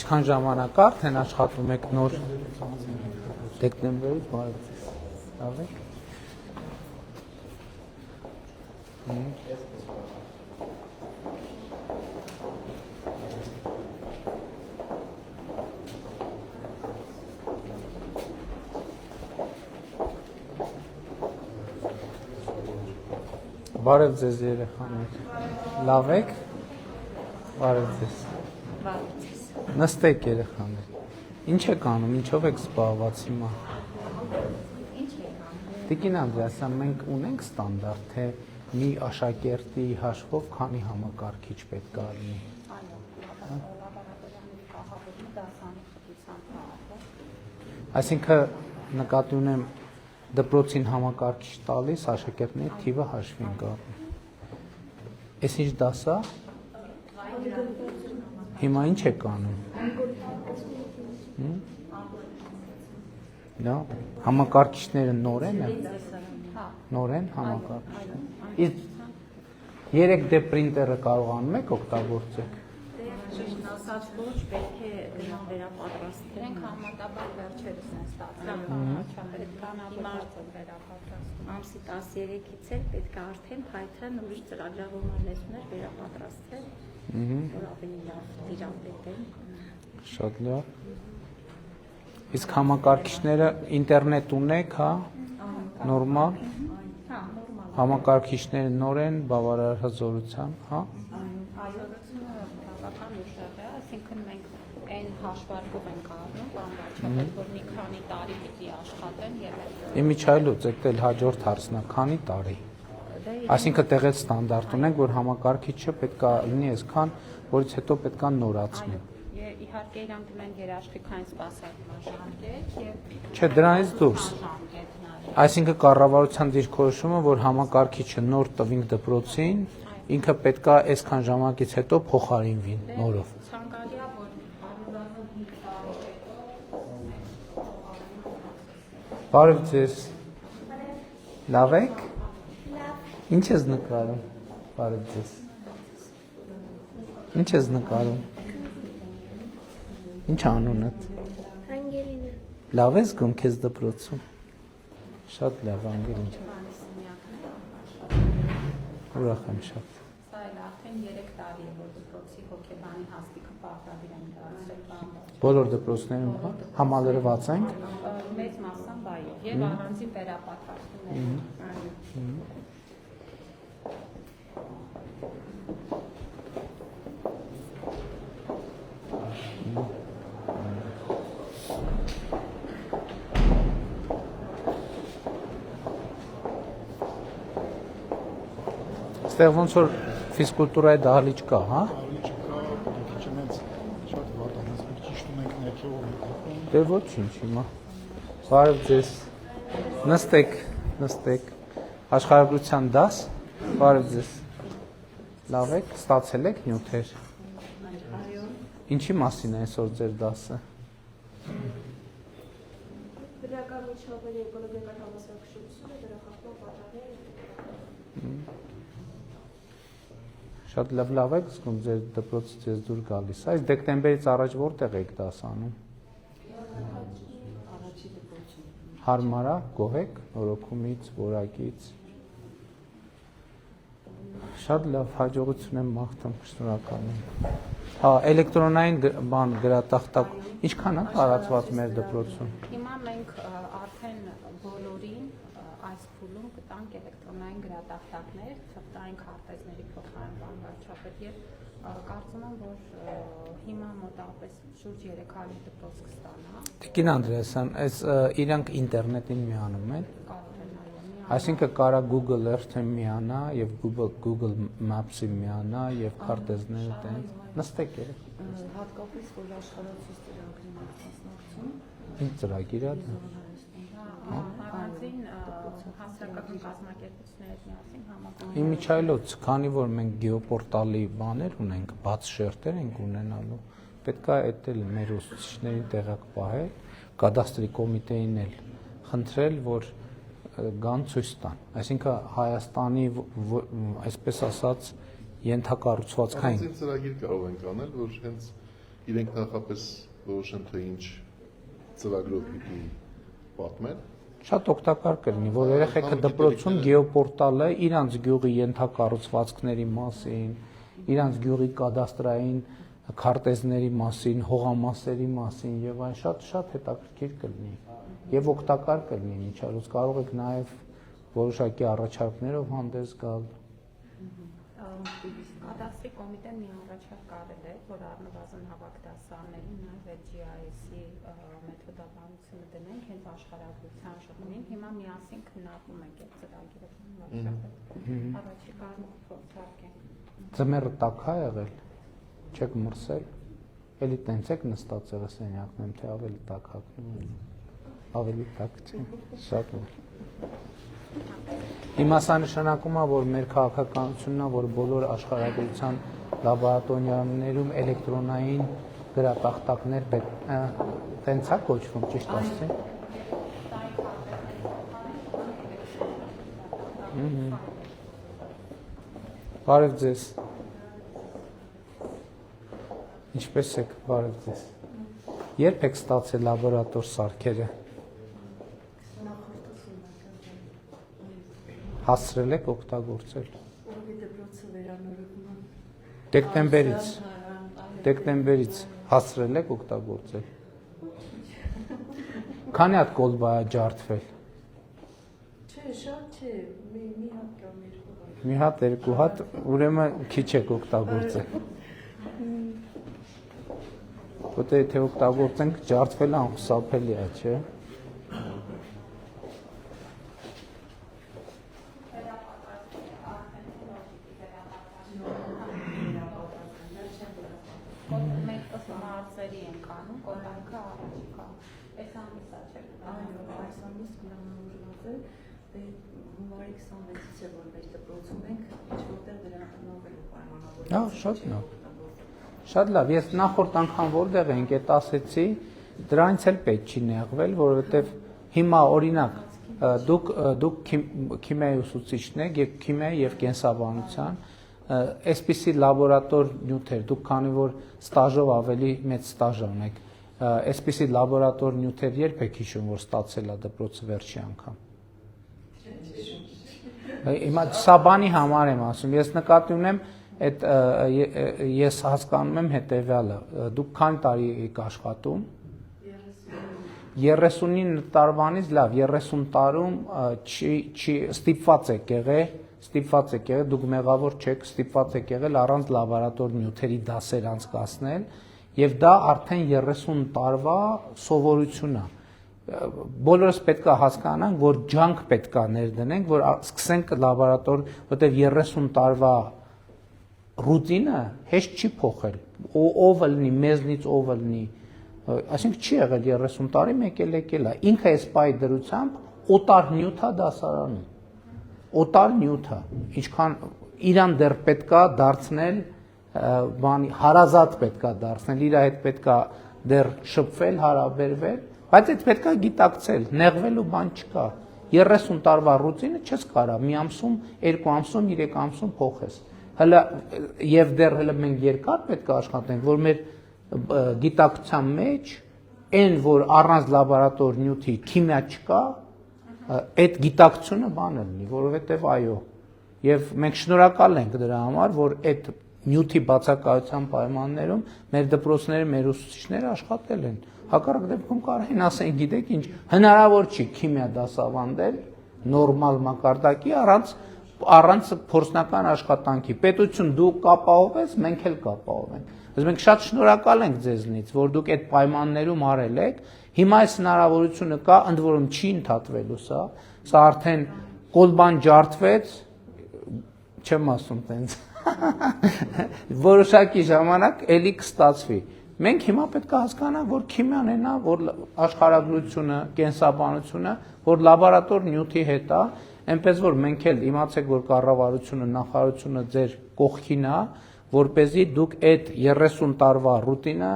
Ինչքան ժամանակ արդեն աշխատում եք նոր դեկտեմբերից բարև ձեզ։ Լավ եք։ Բարև ձեզ երեխաներ։ Լավ եք։ Բարև ձեզ։ Նստեք երեխաներ։ Ինչ եք անում, ինչով եք զբաղված հիմա։ Տիկին Անդրեասյան, մենք ունենք ստանդարտ, թե մի աշակերտի հաշվով քանի համակարգիչ պետք է լինի։ Այսինքն նկատի ունեմ դպրոցին համակարգիչ տալիս աշակերտների թիվը հաշվի ենք առնում։ Էս ինչ դաս է։ Հիմա ինչ եք անում։ Դա համակարգիչները նոր են։ Նոր են համակարգիչները։ Իսկ 3D պրինտերը կարողանում եք օգտագործել։ Ճիշտն ասած ոչ պետք է դրանք վերապատրաստենք, համատաբար վերջերս են ստացվել, առաջապետ կանավորված են վերապատրաստում։ Ամսի 13-ից էլ պետք է արդեն Python ուրիշ ծրագրավորման լեզուներ վերապատրաստել, որ ավելի լավ տիրապետ են։ Շատ լավ։ Իսկ համակարգիչները ինտերնետ ունեք, հա։ Նորմալ։ Հա, նորմալ։ Համակարգիչները նոր են, բավարար հզորության, հա։ Այսինքն մենք այն հաշվարկով ենք առնում, բանվաճապետ, որ մի քանի տարի պիտի աշխատեն եւ Իմիջայլոց եկել հաջորդ հարցնա, քանի տարի։ Այսինքն տեղից ստանդարտ ունենք, որ համակարգիչը պետք է լինի այսքան, որից հետո պետք է նորացնել։ Իհարկե իրանք ունեն երաշխիքային սպասարկման ժամկետ եւ Չէ, դրանից դուրս։ Այսինքն կառավարության դիրքորոշումը, որ համակարգիչը նոր տվինք դպրոցին, ինքը պետք է այսքան ժամանակից հետո փոխարինվի նորով։ Ցանկալի է, որ Բարև ձեզ։ Լավ եք։ Ինչ ես նկարում։ Բարև ձեզ։ Ինչ ես նկարում։ Ինչ անունդ։ Անգելինա։ Լավ ես զգում քեզ դպրոցում։ Շատ լավ, Անգելին։ Ուրախ եմ շատ։ սա էլ արդեն 3 տարի է, որ դպրոցի հոգեբանի հաստիքը պարտադիր են դարձրել բանվաճապետ։ Բոլոր դպրոցներում համալրված ենք։ Մեծ մասամբ այո, եւ առանձին վերապատրաստումներ։ Այստեղ ոնց որ ֆիզկուլտուրայի դահլիճ կա, հա։ Դե ոչինչ հիմա։ Բարև ձեզ։ Նստեք, նստեք։ Աշխարհագրության դաս։ Բարև ձեզ։ Լավ եք, ստացել եք նյութեր։ Ինչի մասին է այսօր ձեր դասը։ Դրական միջավայրի էկոլոգիական համասարակշռությունը, դրա խախտման պատճառները։ Շատ լավ եք զգում ձեր դպրոցից ես դուր գալիս։ Այս դեկտեմբերից առաջ որտեղ եք դաս անում։ Հարմար է, գոհ եք նորոգումից, որակից։ Շատ լավ, հաջողություն եմ մաղթում, շնորհակալ եմ։ Հա, էլեկտրոնային բան գրատախտակ ինչքան է տարածված մեր դպրոցում։ Հիմա մենք արդեն բոլորին այս փուլում կտանք էլեկտրոնային գրատախտակներ, թղթային քարտեզների փոխարեն բանվաճապետ եւ կարծում եմ, որ հիմա մոտավորապես շուրջ 300 դպրոց կստանա։ Տիկին Անդրեասյան, այս իրանք ինտերնետին միանում են։ Կարող են Այսինքն կարա Google Earth-ին միանա եւ Google Maps-ին միանա եւ քարտեզները տենց։ Նստեք երեք։ հատկապես որ աշխարհացույց ծրագրի մասնակցում Ինչ ծրագիր է դա։ առանձին հասարակական կազմակերպությունների միասին համակարգ։ Իմիջայլոց, քանի որ մենք գեոպորտալի բաներ ունենք, բաց շերտեր ենք ունենալու, պետք է այդ էլ մեր ուսուցիչներին տեղակ պահել, կադաստրի կոմիտեին էլ խնդրել, որ գան ցույց տան։ Այսինքն Հայաստանի այսպես ասած ենթակառուցվածքային ծրագիր կարող ենք անել, որ հենց իրենք նախապես որոշեն թե ինչ ծրագրով պիտի պատմեն։ Շատ օգտակար կլինի, որ երեխեքը դպրոցում գեոպորտալը իրանց գյուղի ենթակառուցվածքների մասին, իրանց գյուղի կադաստրային քարտեզների մասին, հողամասերի մասին եւ այն շատ հետաքրքիր կլինի եւ օգտակար կլինի միջազգ կարող եք նաեւ որոշակի առաջարկներով հանդես գալ։ Կադաստրի կոմիտեն մի առաջարկ արել է, որ առնվազն հավաք դասարներին նաև GIS-ի մեթոդաբանությունը դնենք հենց աշխարհագրության շրջանին։ Հիմա միասին քննարկում ենք այդ ծրագիրը վարչապետ։ Առաջիկա փորձարկենք։ Ձմեռը տաք է եղել, չեք մրսել, էլի տենց եք նստած եղել սենյակներում, թե ավելի տաք հագնում եք, ավելի տաք չէ, շատ լավ։ Հիմա սա նշանակում է, որ մեր քաղաքականությունն է, որ բոլոր աշխարհագրության լաբորատորիաներում էլեկտրոնային գրատախտակներ տենց է կոչվում, ճիշտ ասեցի։ Բարև ձեզ։ Ինչպես եք, բարև ձեզ։ Երբ եք ստացել լաբորատոր սարքերը։ Հասցրել եք օգտագործել։ Դեկտեմբերից հասցրել եք օգտագործել։ Քանի հատ կոլբա է ջարդվել։ Չէ, շատ չէ, մի հատ կամ երկու հատ։ Մի հատ, երկու հատ, ուրեմն քիչ եք օգտագործել։ Որտե եթե օգտագործենք ջարդվելը անխուսափելի է, չէ՞։ Շատ լավ, ես նախորդ անգամ որտեղ ենք այդ ասեցի, դրանից էլ պետք չի նեղվել, որովհետև հիմա օրինակ դուք քիմիայի ուսուցիչն եք, եւ քիմիայի եւ կենսաբանության, այսպիսի լաբորատոր նյութեր, դուք քանի որ ստաժով ավելի մեծ ստաժ ունեք, այսպիսի լաբորատոր նյութեր երբ եք հիշում, որ ստացել է դպրոցը վերջի անգամ։ Հիմա սա բանի համար եմ ասում, ես նկատի ունեմ այդ ես հասկանում եմ հետևյալը, դուք քանի տարի եք աշխատում 39 տարվանից լավ 30 տարում ստիպված եք եղել, դուք մեղավոր չեք, ստիպված եք եղել առանց լաբորատոր նյութերի դասեր անցկացնել եւ դա արդեն 30 տարվա սովորություն է։ Բոլորս պետք է հասկանանք, որ ջանք պետք է ներդնենք, որ սկսենք լաբորատոր, որտեղ 30 տարվա ռուտինը հեշտ չի փոխել, ով լինի, մեզնից ով լինի, այսինքն չի եղել 30 տարի մեկ էլ եկել է, ինքը այս պայի դրությամբ օտար նյութ է դասարանում, օտար նյութ է, ինչքան իրան դեռ պետք է դարձնել, հարազատ պետք է դարձնել, իր հետ պետք է դեռ շփվել, հարաբերվել, բայց այդ պետք է գիտակցել, նեղվելու բան չկա, 30 տարվա ռուտինը չես կարա, մի ամսում, 2 ամսում, 3 ամսում փոխես։ Հələ եւ դեռ հələ մենք երկար պետք է աշխատենք, որ մեր գիտակցության մեջ այն որ առանց լաբորատոր նյութի քիմիա չկա, այդ գիտակցությունը բան է լինի, որովհետեւ այո, եւ մենք շնորհակալ ենք դրա համար, որ այդ նյութի բացակայության պայմաններում մեր դպրոցները, մեր ուսուցիչները աշխատել են։ Հակառակ դեպքում կարող են ասեն, գիտեք ինչ, հնարավոր չի քիմիա դասավանդել նորմալ մակարդակի առանց փորձնական աշխատանքի։ Պետություն դու կապահովես, մենք էլ կապահովենք։ Բայց մենք շատ շնորհակալ ենք ձեզնից, որ դուք այդ պայմաններում արել եք։ Հիմա այս հնարավորությունը կա, ընդ որում չի ընդհատվելու սա։ Սա արդեն կոլբան ջարդվեց, չեմ ասում տենց։ Որոշակի ժամանակ էլի կստացվի։ Մենք հիմա պետք է հասկանանք, որ քիմիան է նա, որ աշխարհագրությունը, կենսաբանությունը, որ լաբորատոր նյութի հետ է, այնպես որ մենք էլ իմացեք, որ կառավարությունը, նախարարությունը ձեր կողքին է, որպեսզի դուք այդ 30 տարվա ռուտինը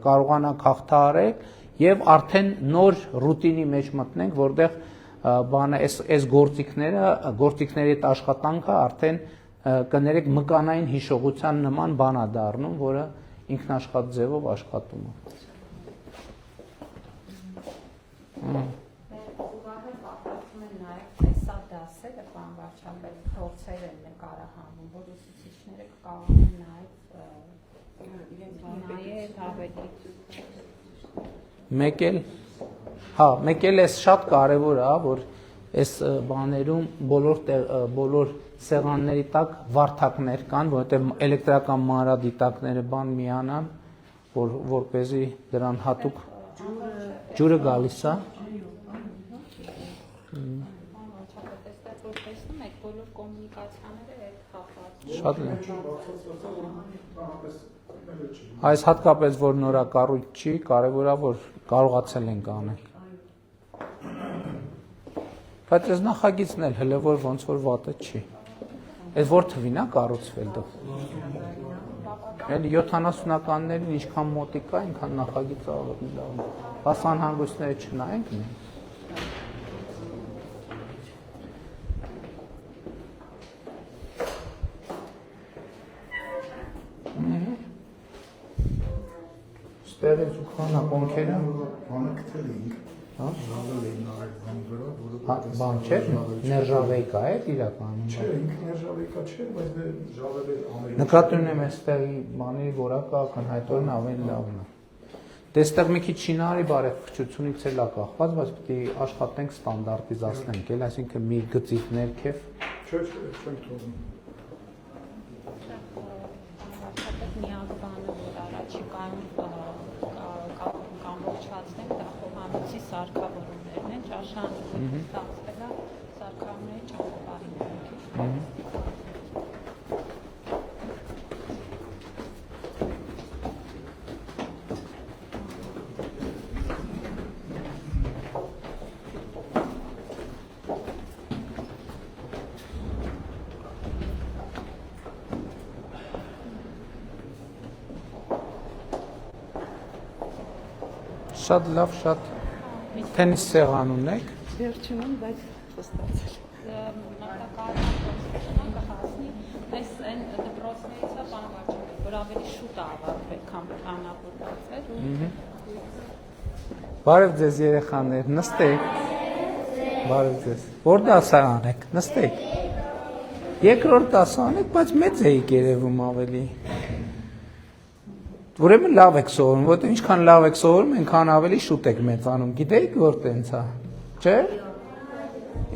կարողանաք հաղթահարել եւ արդեն նոր ռուտինի մեջ մտնենք, որտեղ բանը այս գործիքների այդ աշխատանքը արդեն կներեք մկանային հիշողության նման բան է դառնում, որը ինքնաշխատ ձևով աշխատում է։ Ուղղակի պատրաստում են նաև տեսա դասերը, բան վարչապետ փորձեր են նկարահանում, որ ուսուցիչները կարողանան նաև ավելի մեկ էլ էս շատ կարևոր է, որ այս բաներում բոլոր սեղանների տակ վարդակներ կան, որովհետև էլեկտրական մանրադիտակները բան միանան, որպեսզի դրան հատուկ ջուրը գալիս է։ տեսնում եք բոլոր կոմունիկացիաները այդ կապված։ Շատ լավ։ Այս հատկապես որ նորակառույց չի, կարևոր է որ կարողացել ենք անել։ Բայց այս նախագիծն էլ հələ որ ոնց որ վատը չի։ Այս որ թվին է կառուցվել դա։ Էլ 70-ականներին ինչքան մոտիկ է, այնքան նախագիծը ավելի լավ է։ Բաց անհանգույցները չնայենք մենք։ Ստեղից ու քանա կոնքերը Բանը գտել էինք, ժավել էին արել բանի վրա, որը բան չէ, ներժավեյկա է իրականում։ չէ, ինքը ներժավեյկա չէ, բայց դե ժավել էր ամեն Նկատի ունեմ այստեղի բանի որակը ակնհայտորեն ավելի լավն է։ Դե այստեղ մի քիչ շինարարի բարեփոխությունից էլ է կախված, բայց պետք է աշխատենք ստանդարտիզացնենք, էլ այսինքն մի գծիկ ներքև Չէ, չենք թողնում։ Միակ բանը, որ առաջիկայում կամորջացնենք, դա խոհանոցի սարքավորումներն են, ճաշարանները ստացվել է սարքավորումների ճանապարհի կողքին։ շատ լավ, շատ թենիս սեղան ունեք։ Վերջինում, բայց խոստացել։ Մարտակարարական կհասնի, այս այն դպրոցներից է բանավարչապետ, որ ավելի շուտ է ավարտվել, քան պլանավորված էր։ Բարև ձեզ երեխաներ, նստեք։ Բարև ձեզ։ Որ դասարան եք, նստեք։ Երկրորդ դասարան եք, բայց մեծ էիք երևում ավելի։ Ուրեմն լավ եք սովորում, որտեղ ինչքան լավ եք սովորում, այնքան ավելի շուտ եք մեծանում։ Գիտեիք որ տենց է, չէ՞։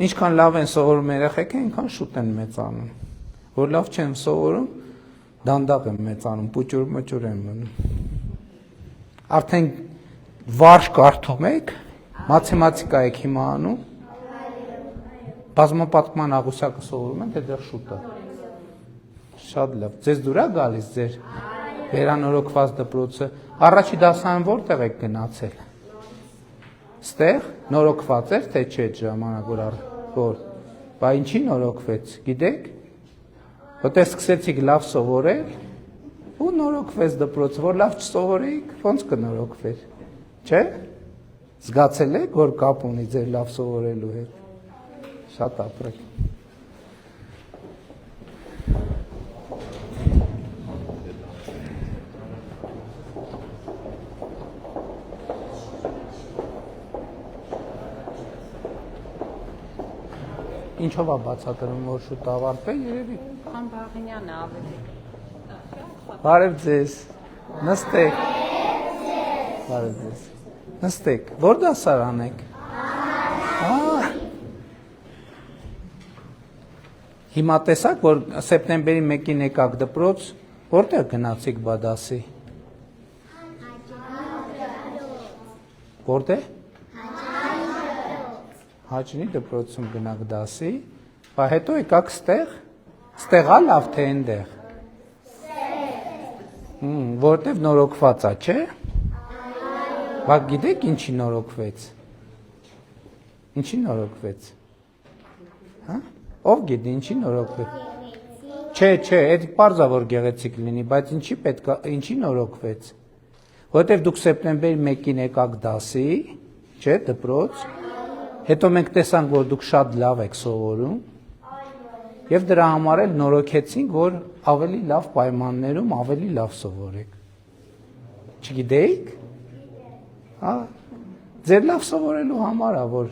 Ինչքան լավ են սովորում երեխեքը, այնքան շուտ են մեծանում։ Որ լավ չեն սովորում, դանդաղ են մեծանում, պուճուր-մճուր են մնում։ Արդեն վարժ կարդում եք, մաթեմատիկա եք հիմա անում, բազմապատկման աղյուսակը սովորում են, թե դեռ շուտ է։ Շատ լավ։ Ձեզ դուր է գալիս ձեր վերանորոգված դպրոցը։ Առաջի դասարան որտեղ եք գնացել։ Ստեղ նորոգված էր, թե չէ ժամանակ որ բա ինչի նորոգվեց, գիտեք։ Որտեղ սկսեցիք լավ սովորել ու նորոգվեց դպրոցը, որ լավ չսովորեիք, ոնց կնորոգվեր։ Չէ՞։ Զգացել եք, որ կապ ունի ձեր լավ սովորելու հետ։ Շատ ապրեք։ Ինչով է բացատրում, որ շուտ ավարտվի, երևի։ Քան Բաղինյանը ավելի։ Բարև ձեզ։ Նստեք։ Բարև ձեզ։ Նստեք։ Որ դասարան եք։ Հիմա տեսաք, որ սեպտեմբերի 1-ին եկաք դպրոց, որտեղ գնացիք բադասի։ Որտեղ։ Հաճնի դպրոցում գնաք դասի, բա հետո եկաք ստեղ, ստեղա լավ թե այնտեղ։ Որտև նորոգված է, չէ։ Բա գիտեք ինչի նորոգվեց։ Ինչի նորոգվեց։ Հա։ Ով գիտի ինչի նորոգվեց։ Չէ, այդ պարզա որ գեղեցիկ լինի, բայց ինչի նորոգվեց։ Որտև դուք սեպտեմբերի 1-ին եկաք դասի, չէ, դպրոց։ Հետո մենք տեսանք, որ դուք շատ լավ եք սովորում եւ դրա համար էլ նորոգեցինք, որ ավելի լավ պայմաններում ավելի լավ սովորեք։ Չգիտեիք։ Հա։ Ձեր լավ սովորելու համար է, որ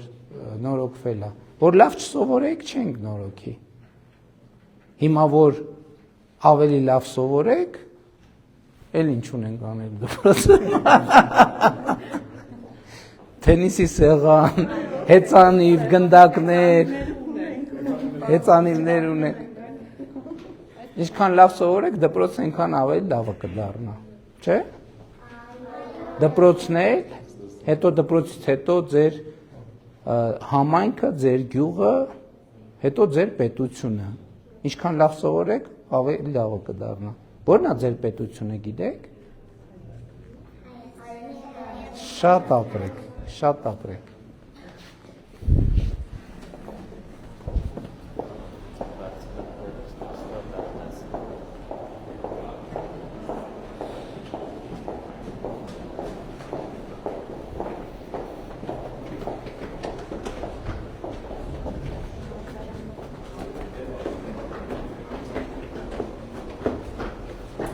նորոգվել է։ Որ լավ չսովորեք, չենք նորոգի։ Հիմա որ ավելի լավ սովորեք, էլ ինչ ունենք անել դպրոցը։ Թենիսի սեղան, հեծանիվ, գնդակներ, հեծանիվներ ունենք։ Ինչքան լավ սովորեք, դպրոցը այնքան ավելի լավը կդառնա, չէ՞։ Դպրոցն էլ, հետո դպրոցից հետո ձեր համայնքը, ձեր գյուղը, հետո ձեր պետությունը։ Ինչքան լավ սովորեք, ավելի լավը կդառնա։ Որն է ձեր պետությունը, գիտեք։ Շատ ապրեք, շատ ապրեք։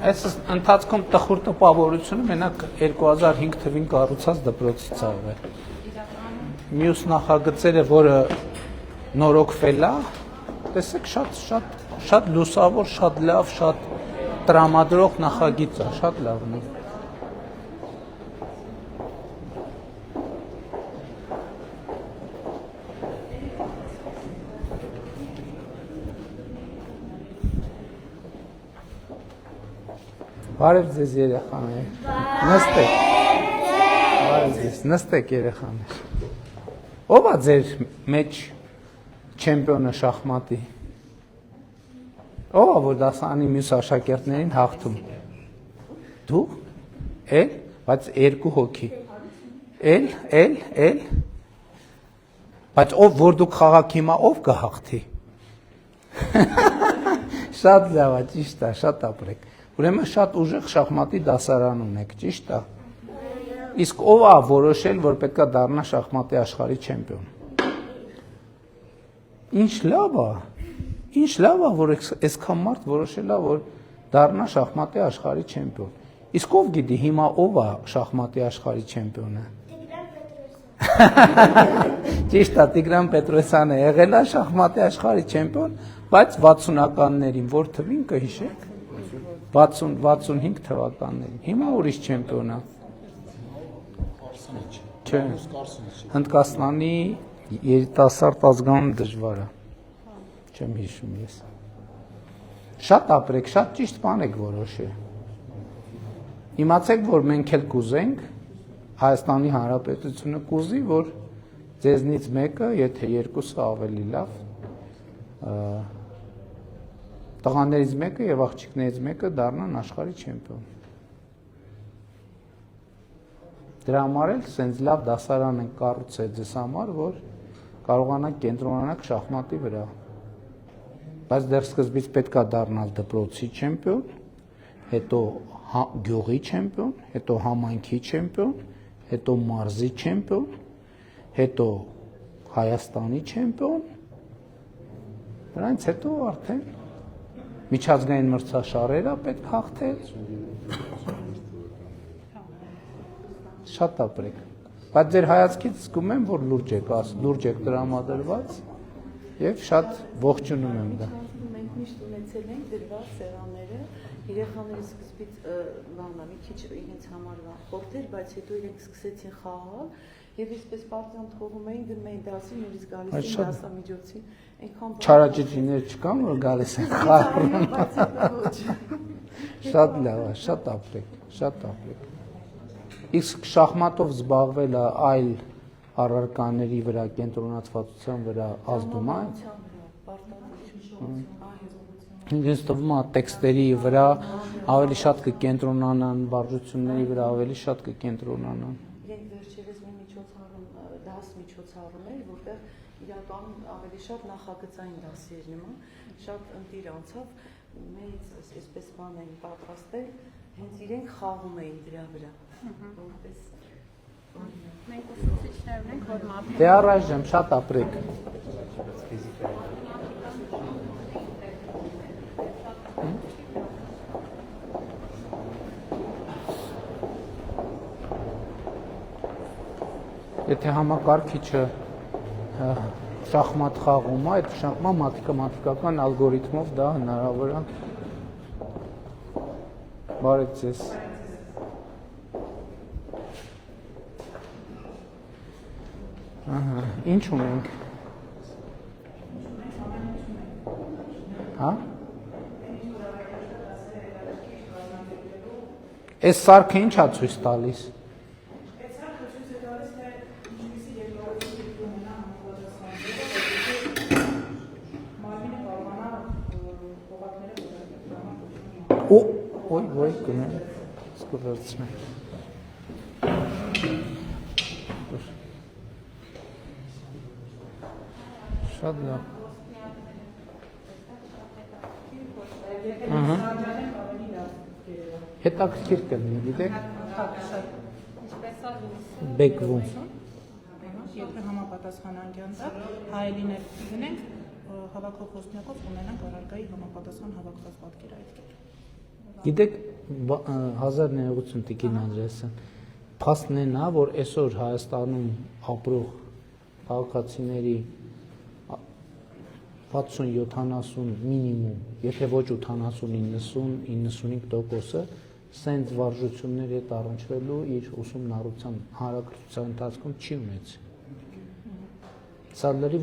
Այս ընթացքում տխուր տպավորությունը մենակ 2005 թվին կառուցած դպրոցից աղվել։ Մյուս նախագծերը, որը նորոգվել է, տեսեք շատ լուսավոր, շատ լավ, շատ տրամադրող նախագիծ է, շատ լավն է։ Բարև ձեզ երեխաներ, նստեք, բարև ձեզ, նստեք երեխաներ, ով է ձեր մեջ չեմպիոնը շախմատի, ով է որ դասարանի մյուս աշակերտներին հաղթում, դու, էլ, բայց երկու հոգի, էլ, բայց ով որ դուք խաղաք հիմա ով կհաղթի, շատ լավ է, ճիշտ է, շատ ապրեք, ուրեմն շատ ուժեղ շախմատի դասարան ունեք, ճիշտ է։ Իսկ ով է որոշել, որ պետքա դառնա շախմատի աշխարհի չեմպիոն։ Ինչ լավ է, որ այսքան մարդ որոշել է, որ դառնա շախմատի աշխարհի չեմպիոն։ Իսկ ով գիտի հիմա ով է շախմատի աշխարհի չեմպիոնը։ Ճիշտ է, Տիգրան Պետրոսյանը եղել է շախմատի աշխարհի չեմպիոն, բայց 60-ականներին որ թվին կհիշեք։ 60-65 թվականներին, հիմա ուրիշ չեմպիոն է։ Չէ, Հնդկաստանի երիտասարդ ազգանուն դժվար է, չեմ հիշում ես։ Շատ ապրեք, շատ ճիշտ բան եք որոշել։ Իմացեք, որ մենք էլ կուզենք, Հայաստանի Հանրապետությունը կուզի, որ ձեզնից մեկը, եթե երկուսը ավելի լավ, տղաներից մեկը եւ աղջիկներից մեկը դառնան աշխարհի չեմպիոն։ Դրա համար էլ սենց լավ դասարան են կառուցել ձեզ համար, որ կարողանաք կենտրոնանալ շախմատի վրա։ Բայց դեռ սկզբից պետքա դառնալ դպրոցի չեմպիոն, հետո գյուղի չեմպիոն, հետո համայնքի չեմպիոն, հետո մարզի չեմպիոն, հետո Հայաստանի չեմպիոն։ Դրանից հետո արդեն միջազգային մրցաշարերը պետք հաղթել։ Շատ ապրեք։ Բայց ձեր հայացքից զգում եմ, որ լուրջ եք տրամադրված եւ շատ ողջունում եմ դա։ Մենք միշտ ունեցել ենք դրված սեղանները, երեխաները սկզբից բանա մի քիչ իրենց համար խորտեր, բայց հետո իրենք սկսեցին խաղալ եւ այսպես պարտիան թողում էին դնում էին դասի, նորից գալիս էին դասամիջոցին, այնքան չարաճճիներ չկան, որ գալիս են խաղում։ Շատ լավ է, շատ ապրեք, շատ ապրեք։ Իսկ շախմատով զբաղվելը այլ առարկաների վրա, կենտրոնացվածության վրա ազդում է։ Ինձ թվում է տեքստերի վրա ավելի շատ կկենտրոնանան, վարժությունների վրա ավելի շատ կկենտրոնանան։ Իրենք վերջերս մի միջոցառում, դաս միջոցառում էր, որտեղ իրականում ավելի շատ նախագծային դասեր նման, շատ ընտիր անցավ, մեծ այսպես բան էին պատրաստել, հենց իրենք խաղում էին դրա վրա։ Որպես Մենք ուսուցիչներ ունենք, որ մատի Դե առայժմ շատ ապրեք։ եթե համակարգիչը շախմատ խաղում է, այդ մաթեմատիկական ալգորիթմով դա հնարավոր է։ Բարև ձեզ։ Ահա, ինչ ունենք։ Հա? Այս սարքը ի՞նչ է ցույց տալիս։ Ոյ, գնա։ Սկսեցնեմ։ Շատ լավ։ Ահա։ Հետաքրքիր կլինի, գիտեք։ Բեկվում։ Եթե համապատասխանանկյան դա հայելին էլ գնենք հավաքող խոսնյակով ունենանք առարկայի համապատասխան հավաքված պատկերը այդ կերպ։ Գիտեք 1980 տիկին Անդրեասյան փաստն է նա, որ այսօր Հայաստանում ապրող քաղաքացիների 60-70 մինիմում, եթե ոչ 80-90-95%-ը սենց վարժությունների հետ առնչվելու իր ուսումնառության հանրակրթության ընթացքում չի ունեցել։ Սա լրիվ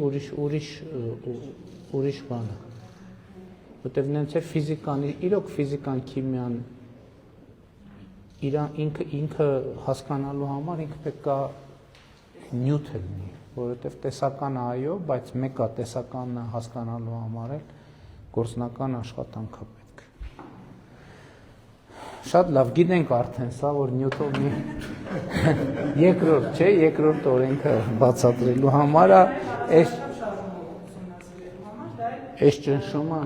ուրիշ բան է։ Որտեւ նենց է ֆիզիկան, իրոք ֆիզիկան, քիմիան ինքը հասկանալու համար ինքը պետք է նյութ լինի, որովհետեւ տեսական այո, բայց մեկը տեսականը հասկանալու համար էլ գործնական աշխատանք է պետք։ Շատ լավ, գիտենք արդեն սա, որ Նյուտոնի երկրորդ, չէ, երկրորդ օրենքը բացատրելու համար է, այս ճնշումը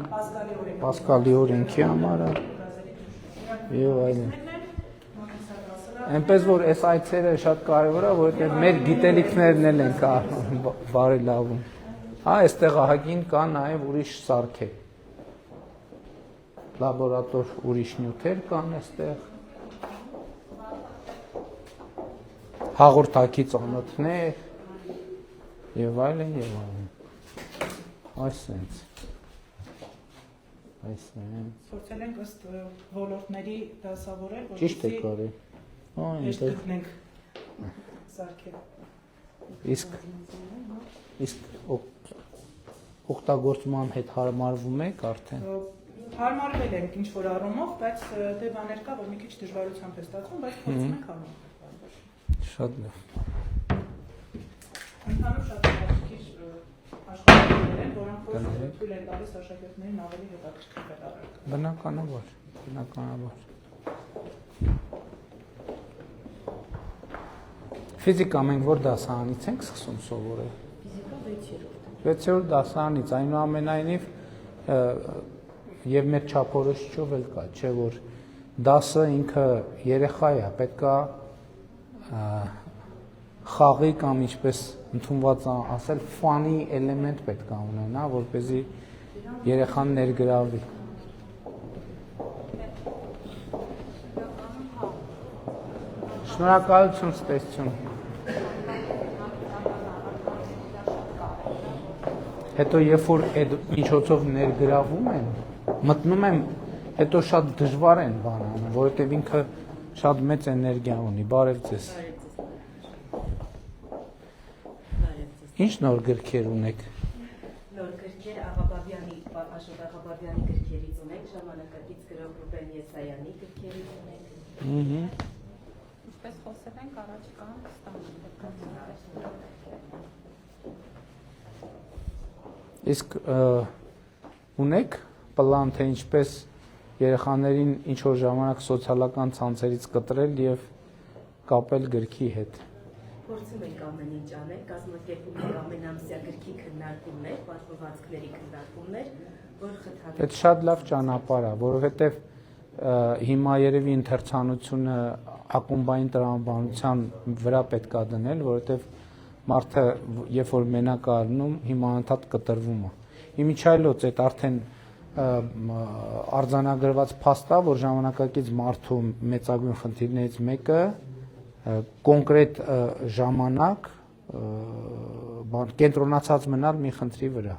Պասկալի օրենքի համար է եւ այլն։ Այնպես որ այս այցերը շատ կարևոր է, որովհետեւ մեր գիտելիքներն էլ են բարելավում։ Հա, այստեղ ահագին կա նաեւ ուրիշ սարքեր։ Լաբորատոր ուրիշ նյութեր կան այստեղ։ Հաղորդակի ծանոթներ եւ այլն եւ այլն։ Այսպես Փորձել ենք ըստ ոլորտների դասավորել, Ճիշտ է կարի։ Հեշտ գտնենք սարքերը։ Իսկ օգտագործման հետ հարմարվում եք արդեն։ Հարմարվել ենք ինչ որ առումով, բայց դե բաներ կա, որ մի քիչ դժվարությամբ է ստացվում, բայց փորձում ենք հարմարվել։ Շատ լավ։ Ընդհանուր շատ քիչ աշխատանքներ են, որոնք թույլ են տալիս աշակերտներին ավելի հետաքրքիր վերաբերել։ Բնականաբար։ Ֆիզիկա մենք որ դասարանից ենք սկսում սովորել։ Ֆիզիկա 6-րդ։ 6-րդ դասարանից, այնուամենայնիվ եւ մեր չափորոշիչով էլ կա, չէ՞ որ դասը ինքը երեխա է, պետքա խաղի կամ ինչպես ընդունված ասել ֆանի էլեմենտ պետք է ունենա, որպեսզի երեխան ներգրավվի։ Շնորհակալություն, ստեսություն։ Հետո երբ որ այդ միջոցով ներգրավում են, մտնում եմ, հետո շատ դժվար են բանանում, որովհետև ինքը շատ մեծ էներգիա ունի։ Բարև ձեզ։ Ինչ նոր գրքեր ունեք։ Նոր գրքեր Աղաբաբյանի, Աշոտ Աղաբաբյանի գրքերից ունենք, ժամանակակից գրող Ռուբեն Եսայանի գրքերից ունենք։ Ինչպես խոսել ենք, առաջ կան ստանում։ Իսկ ունեք պլան, թե ինչպես երեխաներին ինչ որ ժամանակ սոցիալական ցանցերից կտրել եւ կապել գրքի հետ։ Փորձում ենք ամեն ինչ անել, կազմակերպում ենք ամենամսյա գրքի քննարկումներ, պատմվածքների քննարկումներ, որ խթանում։ Այդ շատ լավ ճանապարհ է, որովհետեւ հիմա երևի ընթերցանությունը ակումբային տրամաբանության վրա պետք է դնել, որովհետեւ մարդը երբ որ մենակ է առնում, հիմա անդադ կտրվում է։ Իմիջայլոց այդ արդեն արձանագրված փաստ է, որ ժամանակակից մարդու մեծագույն խնդիրներից մեկը կոնկրետ ժամանակ բան կենտրոնացած մնալ մի խնդրի վրա,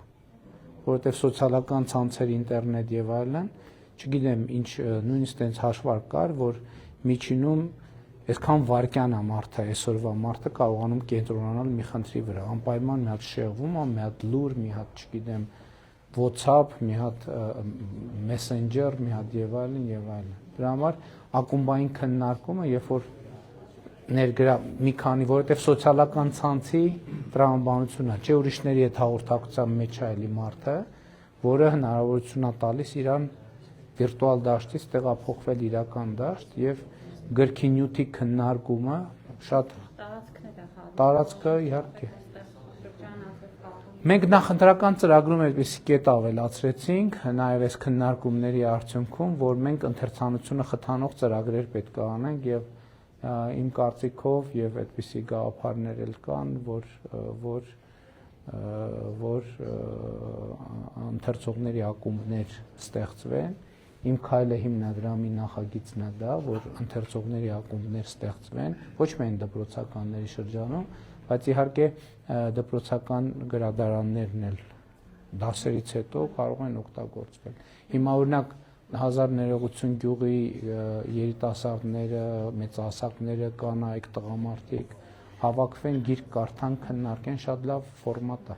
որովհետև սոցիալական ցանցեր, ինտերնետ եւ այլն, չգիտեմ, ինչ նույնիսկ այնց հաշվարկ կար, որ միջինում այսքան վարկյան է մարդը, այսօրվա մարդը կարողանում կենտրոնանալ մի խնդրի վրա, անպայման մի հատ շեղվում է, մի հատ լուր, մի հատ, չգիտեմ, WhatsApp, մի հատ Messenger, մի հատ եւ այլն եւ այլն։ Դրա համար ակումբային քննարկումը, երբ որ ներգրա մի քանի, որովհետեւ սոցիալական ցանցի տրամաբանությունն է, չէ՞ ուրիշների հետ հաղորդակցության մեջ է էլի մարդը, որը հնարավորություն է տալիս իրան վիրտուալ դաշտից տեղափոխվել իրական դաշտ եւ գրքի նյութի քննարկումը շատ տարածքը իհարկե։ Մենք նախընտրական ծրագրում այդպիսի կետ ավելացրեցինք, նաև այս քննարկումների արդյունքում, որ մենք ընթերցանությունը խթանող ծրագրեր պետք է անենք եւ իմ կարծիքով եւ այդպիսի գաղափարներ էլ կան, որ ընթերցողների ակումբներ ստեղծվեն։ Իմ քայլը հիմնադրամի նախագիծն է դա, որ ընթերցողների ակումբներ ստեղծվեն, ոչ միայն դպրոցականների շրջանում, բայց իհարկե դպրոցական գրադարաններն էլ դասերից հետո կարող են օգտագործվել։ Հիմա օրինակ Հազար ներողություն գյուղի երիտասարդները, մեծահասակները, կանայք, տղամարդիկ հավաքվեն, գիրք կարդան, քննարկեն, շատ լավ ֆորմատ է։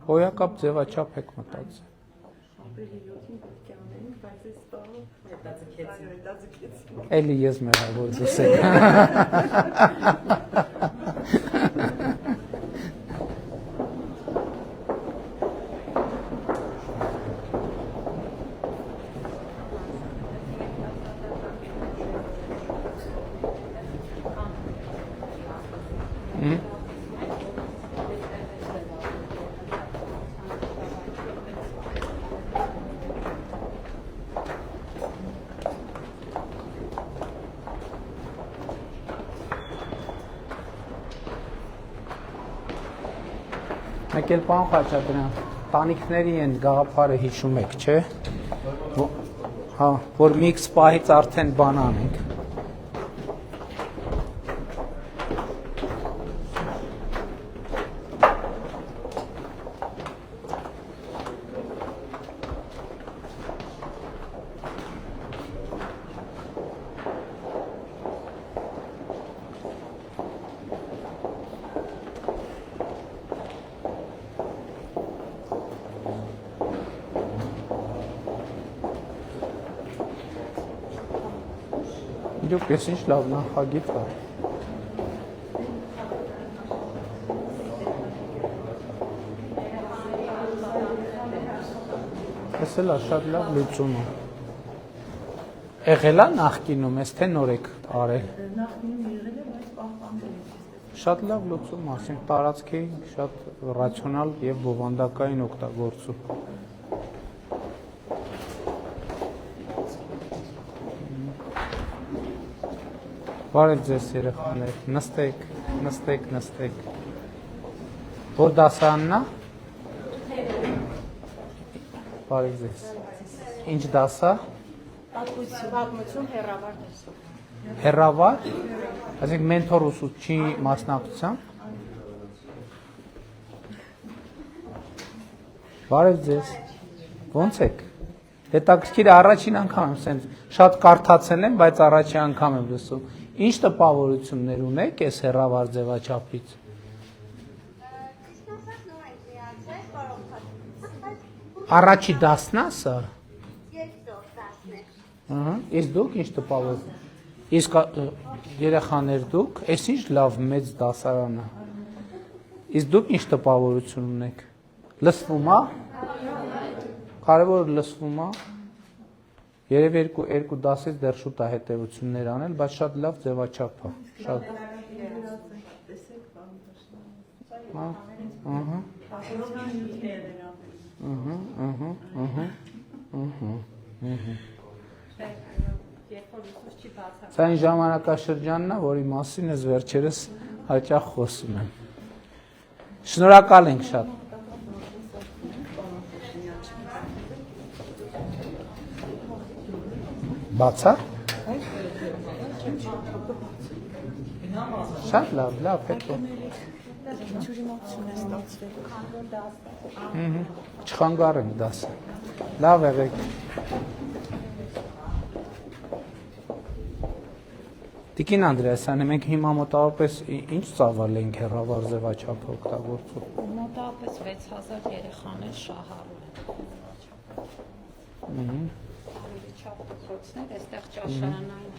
Հոյակապ ձևաչափ եք մտածել։ Էլի ես մեղավոր դուս եք։ Մեկ էլ պան Խաչատրյան, տանիքների են գաղափարը հիշում եք, չէ՞։ Հա, որ մի քիչ պահից արդեն բան անենք։ Իրոք ես ինչ լավ նախագիծ է։ Ես էլ շատ լավ լուծում է։ Եղել է նախկինում, ես թե նոր եք արել։ Նախկինում եղել է, բայց պահպանվել է։ Շատ լավ լուծում, ասենք տարածքի շատ ռացիոնալ եւ բովանդակային օգտագործում։ Բարև ձեզ երեխաներ, նստեք։ Որ դասարանն է։ Բարև ձեզ։ Ինչ դաս է։ Պատմություն հեռավար դասով։ Հեռավար։ Այսինքն մենթոր ուսուցչի մասնակցությամբ։ Բարև ձեզ։ Ո՞նց եք։ Հետաքրքիր առաջին անգամ եմ սենց շատ կարդացել եմ, բայց առաջին անգամ եմ լսում։ Ինչ տպավորություններ ունեք այս հեռավար ձևաչափից։ Առաջի դասն է սա։ Իսկ դուք ինչ տպավորություն։ Իսկ երեխաներ դուք, այս ինչ լավ մեծ դասարան է։ Իսկ դուք ինչ տպավորություն ունեք։ Լսվում է։ Կարևորը լսվում է։ Երևի երկու դասից դեռ շուտ է հետևություններ անել, բայց շատ լավ ձևաչափ է։ Շատ։ Սա այն ժամանակաշրջանն է, որի մասին ես վերջերս հաճախ խոսում եմ։ Շնորհակալ ենք շատ։ Բացա։ Շատ լավ, հետո։ Ջուրիմացիան է ստացվել։ Չխանգարենք դասը։ Լավ եղեք։ Տիկին Անդրեասյանը, մենք հիմա մոտավորապես ինչ ծավալ ենք հեռավար ձևաչափ օգտագործում։ Մոտավորապես 6000 երեխան է շահառու են։ Չափ դպրոցներ, այստեղ ճաշարանային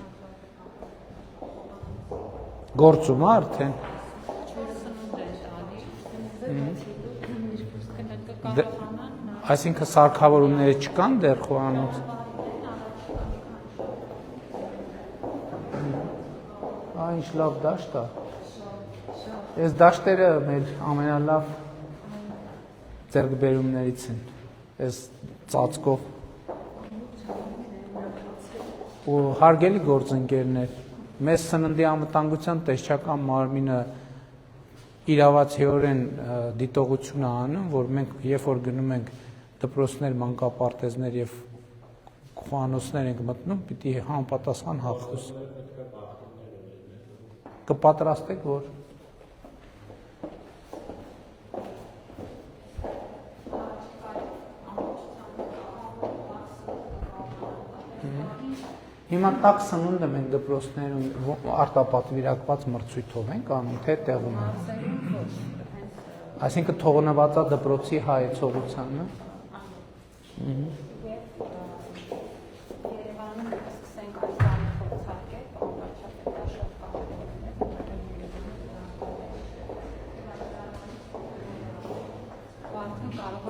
Գործում է արդեն։ Այսինքն սարքավորումները չկան դեռ խոհանոց։ Ինչ լավ դաշտ է։ Այս դաշտերը մեր ամենալավ ձեռքբերումներից են։ Այս ծածկով։ Ու հարգելի գործընկերներ, մեզ սննդի անվտանգության տեսչական մարմինը իրավացիորեն դիտողություն է անում, որ մենք երբ որ գնում ենք դպրոցներ, մանկապարտեզներ եւ խոհանոցներ ենք մտնում, պիտի համապատասխան հաղթოს։ Կպատրաստեք որ Հիմա տակ սնունդը մենք դպրոցներում արտապատվիրակված մրցույթով ենք անում, թե տեղում ենք։ Այսինքն թողնված է դպրոցի հայեցողությանը։ Երևանում սկսենք այս ամեն փորձարկել, անվաճառել շատ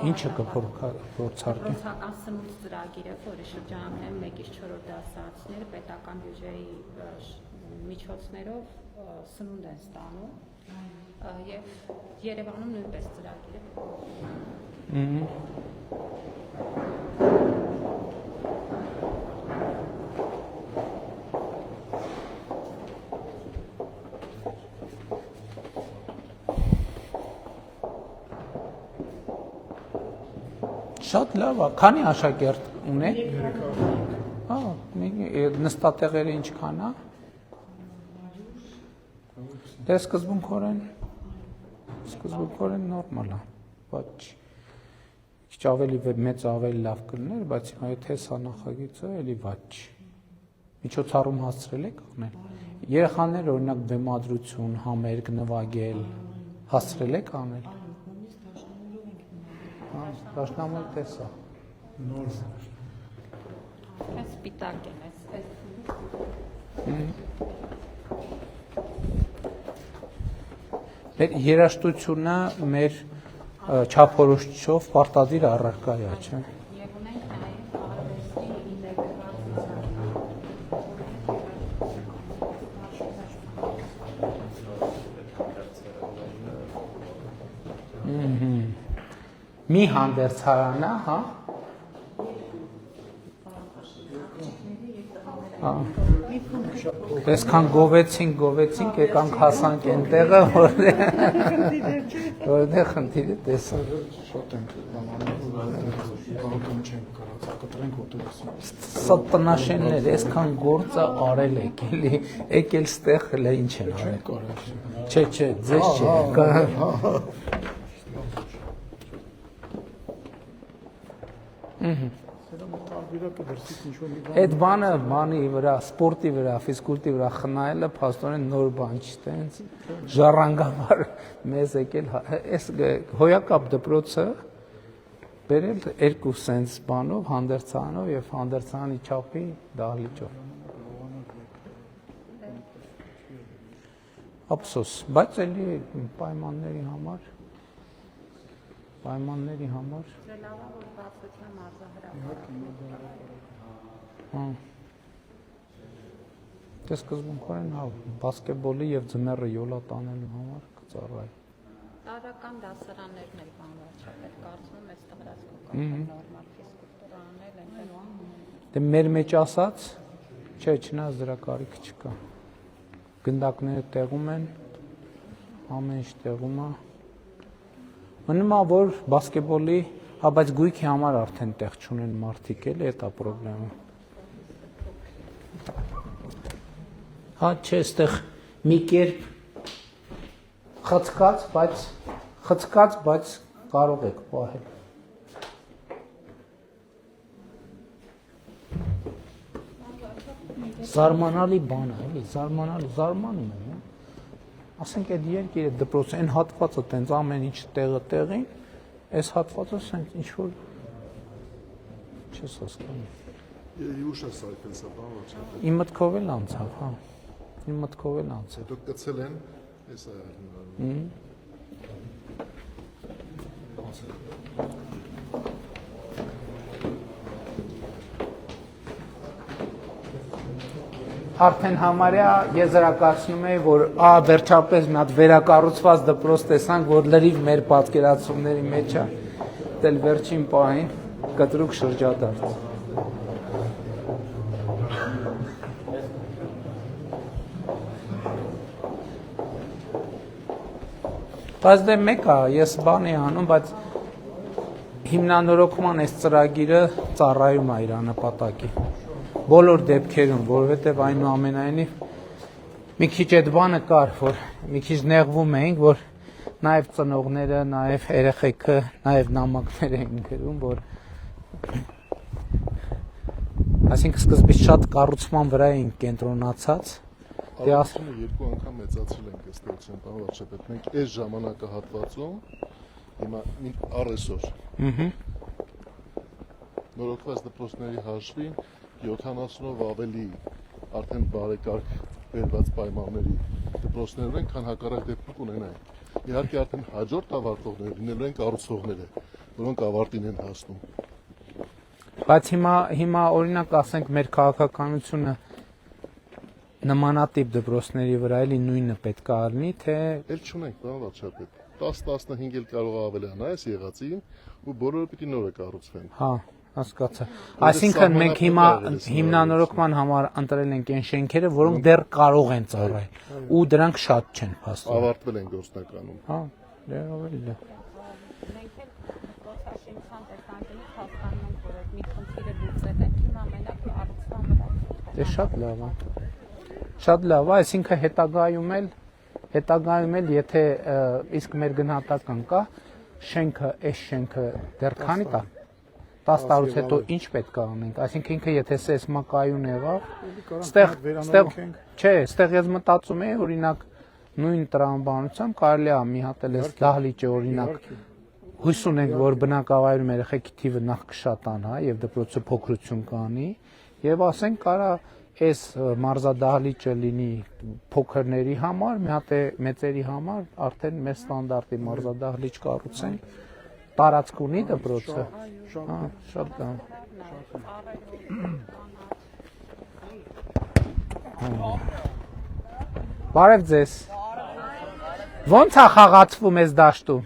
Ինչը կփորձարկի։ Դպրոցական սնունդ ծրագիրը, որի շրջանում են 1-ից 4-րդ դասարանցիները պետական բյուջեի միջոցներով սնունդ են ստանում եւ Երևանում նույնպես ծրագիրը Շատ լավ է, քանի աշակերտ ունեք։ Նստատեղերը ինչքան է։ Դե սկզբունքորեն նորմալ է, բայց քիչ ավելի մեծ ավելի լավ կլներ, բայց հիմա եթե սա նախագիծը էլի վատ չի։ Միջոցառում հասցրել եք անել։ Երեխաները օրինակ բեմադրություն, համերգ նվագել, հասցրել եք անել։ Դաշնամուր տեսա։ Նոր Այս սպիտակ են, այս Մեր երաժշտությունը մեր չափորոշիչով պարտադիր առարկա է, չէ՞։ Եվ ունենք նաև արվեստի ինտեգրացիա։ Մի հանդերձարանա, հա։ Այսքան գովեցինք, եկանք հասանք այնտեղը, որտեղ խնդիրը տեսա։ շատ ենք բանալու չենք կարած կտրենք որտեղ։ Սա տնաշեններ, այսքան գործը արել եք, էլի, եկել ստեղ հələ ինչ են արել։ Չէ, ձեզ չէ։ Այդ բանի վրա, սպորտի վրա, ֆիզկուլտի վրա խնայելը փաստորեն նոր բան չի, տենց ժառանգաբար մեզ եկել, այս հոյակապ դպրոցը բերել երկու սենց բանով, հանդերձանով եւ հանդերձանի չափի դահլիճով։ Ափսոս, բայց էլի պայմանների համար լավա որ բացության Դե սկզբունքորեն հա բասկետբոլի եւ ձմեռը յոլա տանելու համար կծառայի։ Տարական դասարաններն էլ բանվաճառել, կարծում եմ այստեղ հրաշքով նորմալ ֆիզկուլտուրանել են։ Դե մեր մեջ ասած, չէ, չնայած դրա կարիքը չկա։ Գնդակները տեղում են, ամեն ինչ տեղում է։ Մնում է որ բասկետբոլի, հա բայց գույքի համար արդեն տեղ չունեն մարդիկ, էլի դա պրոբլեմը։ Հա, չէ, այստեղ մի կերպ խցկած, բայց կարող եք պահել։ Զարմանալի բան է, էլի, զարմանում եմ։ Ասենք այդ երկիրը դպրոց այն հատվածը տենց ամեն ինչ տեղը տեղին, այս հատվածը ասենք ինչ որ չես հասկանում։ Ուշ է սարքել սա բան, ոչ է։ Իմ մտքով էլ անցավ, հա։ Իմ մտքով էլ անցավ։ Հետո կցել են, էս է։ Արդեն համարյա եզրակացնում էի, որ վերջապես մի հատ վերակառուցված դպրոց տեսանք, որ լրիվ մեր պատկերացումների մեջ է, դել վերջին պահին կտրուկ շրջադարձ։ Բայց դե մեկ է, ես բան էի անում, բայց հիմնանորոգման այս ծրագիրը ծառայում է իր նպատակի։ Բոլոր դեպքերում, որովհետև այնուամենայնիվ մի քիչ այդ բանը կար, որ մի քիչ նեղվում էինք, որ նաև ծնողները, նաև երեխեքը, նաև նամակներ էին գրում, որ այսինքն սկզբից շատ կառուցման վրա էին կենտրոնացած։ Արդյունքը երկու անգամ մեծացրել ենք ըստ էության, պարոն վարչապետ, մենք այս ժամանակահատվածում հիմա առեսօր նորոգված դպրոցների հաշվին 70-ով ավելի արդեն բարեկարգ բերված պայմանների դպրոցներ ունեն, քան հակառակ դեպքում կունենային։ Իհարկե արդեն հաջորդ ավարտողները լինելու են կառուցողները, որոնք ավարտին են հասնում։ Բայց հիմա օրինակ ասենք մեր քաղաքականությունը նմանատիպ դպրոցների վրա էլի նույնը պետք է առնի, թե Էլ չունենք, պարոն վարչապետ, 10-15 էլ կարող է ավելանա այս եղածին ու բոլորը պիտի նորը կառուցվեն։ հա, հասկացա։ Այսինքն մենք հիմա հիմնանորոգման համար ընտրել ենք այն շենքերը, որոնք դեռ կարող են ծառայել, ու դրանք շատ չեն փաստորեն։ Ավարտվել են գործնականում։ Հա, դե ավելի լավ։ Մենք էլ գործաշինության տեսանկյունից հասկանում ենք, որ այդ մի խնդիրը լուծել ենք, հիմա մենակ առողջության վրա։ Դե շատ լավ է։ Շատ լավ է, այսինքն հետագայում էլ եթե իսկ մեր գնահատական կա, շենքը, այս շենքը դեռ քանի տա 10 տարուց հետո ինչ պետք է անենք, այսինքն ինքը եթե սեյսմակայուն եղավ, ստեղ ես մտածում եի, օրինակ նույն տրամաբանությամբ կարելի է մի հատ էլ այս դահլիճը օրինակ հույս ունենք, որ բնակավայրում երեխեքի թիվը նախ կշատանա եւ դպրոցը փոքրություն կանի եւ ասենք կարա այս մարզադահլիճը լինի փոքրների համար, մի հատ է մեծերի համար արդեն մեր ստանդարտի մարզադահլիճ կառուցենք, տարածք ունի դպրոցը։ Հա, շատ լավ։ Բարև ձեզ։ Ոնց է խաղացվում այս դաշտում։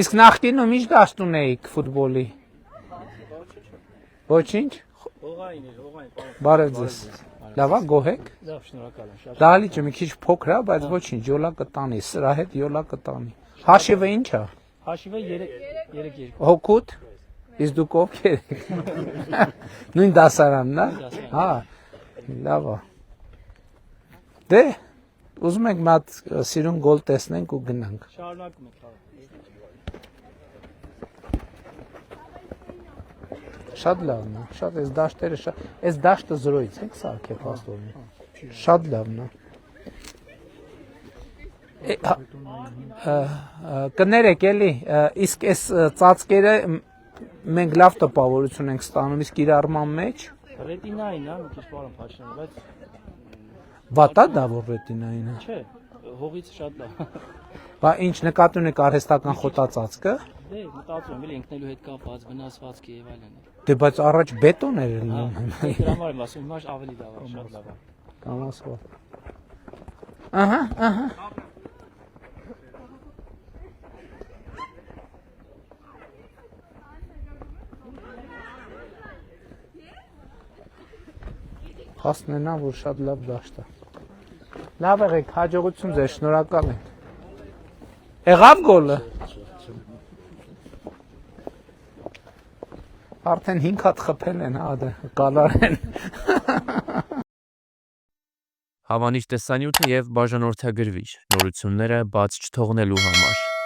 Իսկ նախկինում ինչ դաշտ ունեիք ֆուտբոլի։ Ոչինչ։ Բարև ձեզ։ Լավ է, գոհ եք։ Լավ, շնորհակալ եմ, շատ։ Դահլիճը մի քիչ փոքր է, բայց ոչինչ, յոլա կտանի, սրա հետ յոլա կտանի։ Հաշիվը ինչ է։ Հաշիվը 3-2։ Հոգուտ։ Իսկ դուք ովքեր եք։ Նույն դասարանն է։ Հա։ Լավ է։ Դե, ուզում ենք մի հատ սիրուն գոլ տեսնենք ու գնանք։ Շարունակում ենք։ Շատ լավն է, շատ այս դաշտերը շատ, այս դաշտը զրոյից եք սարքել փաստորեն։ Շատ լավն է։ Կներեք էլի, իսկ այս ծածկերը մենք լավ տպավորություն ենք ստանում, իսկ իրարման մեջ Ռետինային է, մի քիչ բառը փաչն է, բայց վատա դա որ ռետինային է։ չէ, հողից շատ լավ։ Բա ինչ նկատի ունեք արհեստական խոտածածկը։ Դե, մտածում եմ, էլի ընկնելու հետ կապված վնասվածքի եւ այլն։ Դե բայց առաջ բետոն էր լինում։ Դրա համար եմ ասում, հիմա ավելի լավ է, շատ լավ է։ Կամ ասવા։ Ահա, ահա։ Հասնենա, որ շատ լավ դաշտ է։ Լավ եղեք, հաջողություն ձեզ, շնորհակալ ենք։ Եղավ գոլը։ Արդեն 5 հատ խփել են, հա, կալար են։ Հավանիչ տեսանյութը եւ բաժանորդագրվիչ նորությունները բաց չթողնելու համար։